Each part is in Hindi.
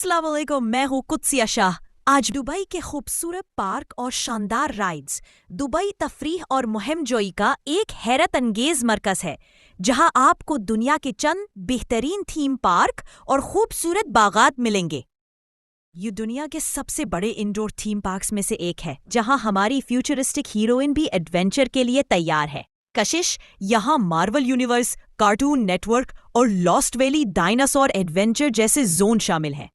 अस्सलाम वालेकुम, मैं हूँ कुत्सिया शाह। आज दुबई के खूबसूरत पार्क और शानदार राइड्स दुबई तफरीह और मुहिम जोई का एक हैरत अंगेज मरकज है, जहां आपको दुनिया के चंद बेहतरीन थीम पार्क और खूबसूरत बागात मिलेंगे। ये दुनिया के सबसे बड़े इंडोर थीम पार्क्स में से एक है, जहां हमारी फ्यूचरिस्टिक हीरोइन भी एडवेंचर के लिए तैयार है। कशिश, यहाँ मार्वल यूनिवर्स, कार्टून नेटवर्क और लॉस्ट वैली डायनासोर एडवेंचर जैसे जोन शामिल हैं।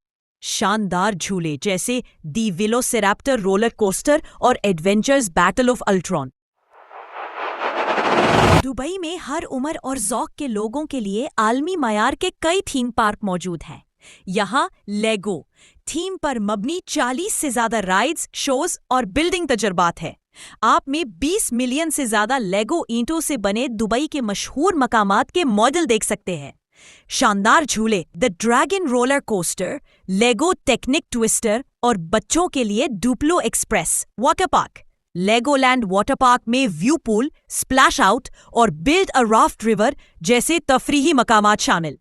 शानदार झूले जैसे दी वेलोसिरैप्टर रोलर कोस्टर और adventures battle of Ultron. Dubai में हर उम्र और ज़ौक़ के लोगों के लिए आलमी मयार के कई थीम पार्क मौजूद हैं। यहाँ लेगो थीम पर मबनी 40 से ज़्यादा राइड्स, शोज और बिल्डिंग तजर्बात है। आप में 20 मिलियन से ज़्यादा लेगो ईंटों से बने दुबई के मशहूर मकामात के मॉडल देख सकते हैं। शानदार झूले the dragon roller coaster, Lego Technic Twister और बच्चों के लिए Duplo Express water park. Legoland water park में व्यू पूल, स्प्लैश आउट और बिल्ड अ राफ्ट रिवर जैसे तफरीही मकामात शामिल।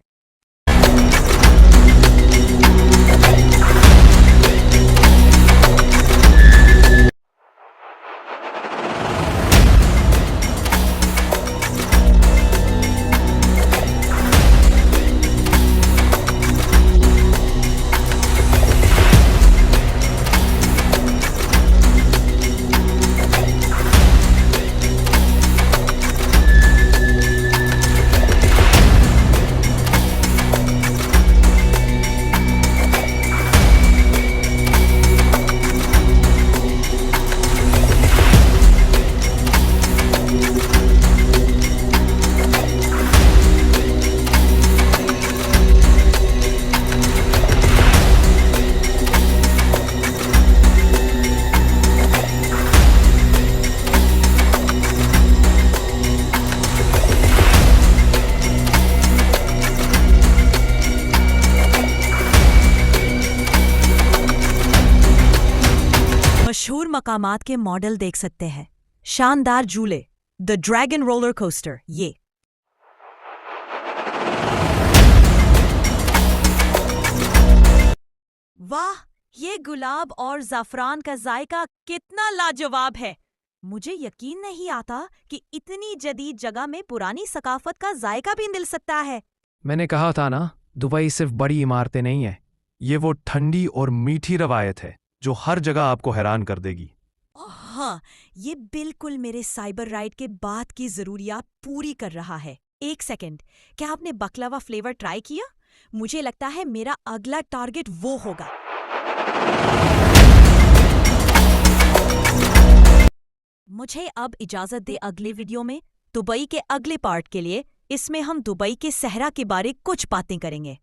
मशहूर मकामात के मॉडल देख सकते हैं। शानदार झूले द ड्रैगन रोलर कोस्टर, ये वाह, ये गुलाब और ज़ाफ़रान का जायका कितना लाजवाब है। मुझे यकीन नहीं आता कि इतनी जदीद जगह में पुरानी सकाफत का जायका भी मिल सकता है। मैंने कहा था ना, दुबई सिर्फ बड़ी इमारतें नहीं है, ये वो ठंडी और मीठी रवायत है जो हर जगह आपको हैरान कर देगी। हाँ, ये बिल्कुल मेरे साइबर राइड के बाद की ज़रूरियात पूरी कर रहा है। एक सेकंड, क्या आपने बकलावा फ्लेवर ट्राई किया? मुझे लगता है मेरा अगला टारगेट वो होगा। मुझे अब इजाज़त दे अगले वीडियो में दुबई के अगले पार्ट के लिए। इसमें हम दुबई के सहरा के बारे कुछ बातें करेंगे।